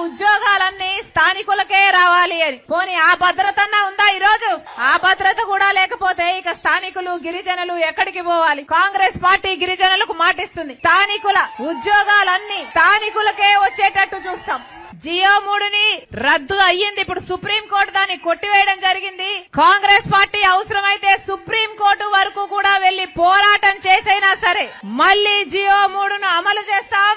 ఉద్యోగాలన్నీ స్థానికులకే రావాలి అని. పోనీ ఆ భద్రతన్నా ఉందా ఈ రోజు? ఆ భద్రత కూడా లేకపోతే ఇక స్థానికులు గిరిజనులు ఎక్కడికి పోవాలి? కాంగ్రెస్ పార్టీ గిరిజనులకు మాటిస్తుంది, స్థానికుల ఉద్యోగాలన్నీ స్థానికులకే వచ్చేటట్టు చూస్తాం. జియో 3ని రద్దు అయ్యింది. ఇప్పుడు సుప్రీంకోర్టు దాన్ని కొట్టివేయడం జరిగింది. కాంగ్రెస్ పార్టీ అవసరమైతే సుప్రీంకోర్టు వరకు కూడా వెళ్లి పోరాటం చేసైనా సరే మళ్లీ జియో 3ను అమలు చేస్తాం.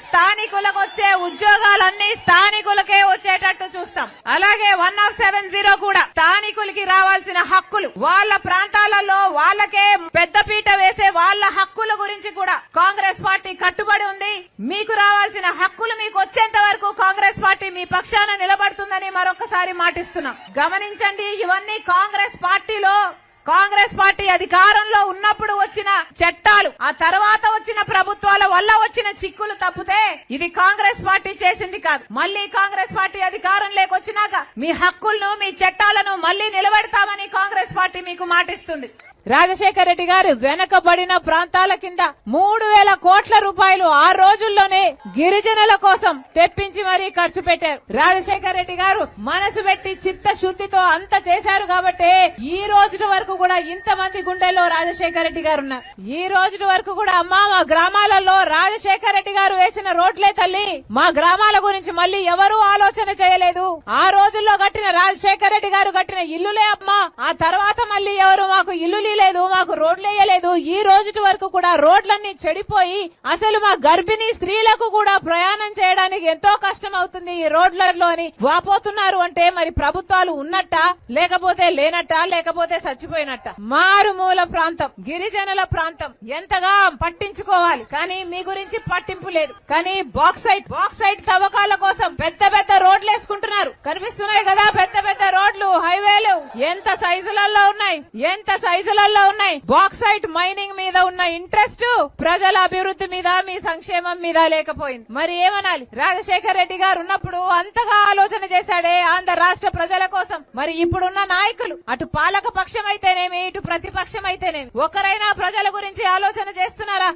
స్థానికులకు వచ్చే ఉద్యోగాలన్నీ స్థానికులకే వచ్చేటట్టు చూస్తాం. అలాగే 1070 కూడా స్థానికులకి రావాల్సిన హక్కులు, వాళ్ళ ప్రాంతాలలో వాళ్ళకే పెద్దపీట వేసే వాళ్ళ హక్కుల గురించి కూడా కాంగ్రెస్ పార్టీ కట్టుబడి ఉంది. మీకు రావాల్సిన హక్కులు మీకు వచ్చేంత వరకు కాంగ్రెస్ పార్టీ మీ పక్షాన నిలబడుతుందని మరొకసారి మాటిస్తున్నాం. గమనించండి, ఇవన్నీ కాంగ్రెస్ పార్టీ అధికారంలో ఉన్నప్పుడు వచ్చిన చట్టాలు, ఆ తర్వాత వచ్చిన ప్రభుత్వాల వల్ల వచ్చిన చిక్కులు తప్పితే ఇది కాంగ్రెస్ పార్టీ చేసింది కాదు. మళ్లీ కాంగ్రెస్ పార్టీ అధికారం లేకొచ్చినాక మీ హక్కులను, మీ చట్టాలను మళ్లీ నిలబెడతామని కాంగ్రెస్ పార్టీ మీకు మాటిస్తుంది. రాజశేఖర రెడ్డి గారు వెనకబడిన ప్రాంతాల కింద 3000 కోట్ల రూపాయలు ఆ రోజుల్లోనే గిరిజనుల కోసం తెప్పించి మరీ ఖర్చు పెట్టారు. రాజశేఖర రెడ్డి గారు మనసు పెట్టి చిత్తశుద్ధితో అంత చేశారు కాబట్టి ఈ రోజు వరకు కూడా ఇంతమంది గుండెల్లో రాజశేఖర రెడ్డి గారు ఉన్నారు. ఈ రోజు వరకు కూడా అమ్మా మా గ్రామాలలో రాజశేఖర రెడ్డి గారు వేసిన రోడ్లే తల్లి, మా గ్రామాల గురించి మళ్ళీ ఎవరూ ఆలోచన చేయలేదు. ఆ రోజుల్లో కట్టిన రాజశేఖర రెడ్డి గారు కట్టిన ఇల్లులే అమ్మా, ఆ తర్వాత మళ్ళీ ఎవరు మాకు ఇల్లు లేదు, మాకు రోడ్లేయలేదు. ఈ రోజు వరకు కూడా రోడ్లన్నీ చెడిపోయి అసలు మా గర్భిణీ స్త్రీలకు కూడా ప్రయాణం చేయడానికి ఎంతో కష్టం అవుతుంది ఈ రోడ్లలో అని వాపోతున్నారు. అంటే మరి ప్రభుత్వాలు ఉన్నట్ట, లేకపోతే లేనట్ట, లేకపోతే చచ్చిపోయినట్ట. మారుమూల ప్రాంతం, గిరిజనుల ప్రాంతం ఎంతగా పట్టించుకోవాలి, కానీ మీ గురించి పట్టింపు లేదు. కానీ బాక్సైట్ తవ్వకాల కోసం పెద్ద పెద్ద రోడ్లు వేసుకుంటున్నారు. కనిపిస్తున్నాయి కదా పెద్ద పెద్ద రోడ్లు, హైవేలు ఎంత సైజులలో ఉన్నాయి. బాక్సైట్ మైనింగ్ మీద ఉన్న ఇంట్రెస్ట్ ప్రజల అభివృద్ధి మీద, మీ సంక్షేమం మీద లేకపోయింది. మరి ఏమనాలి? రాజశేఖర రెడ్డి గారు ఉన్నప్పుడు అంతగా ఆలోచన చేశాడే ఆంధ్ర రాష్ట్ర ప్రజల కోసం. మరి ఇప్పుడున్న నాయకులు అటు పాలక పక్షం అయితేనేమి, ఇటు ప్రతిపక్షం అయితేనేమి, ఒకరైనా ప్రజల గురించి ఆలోచన చేస్తున్నారా?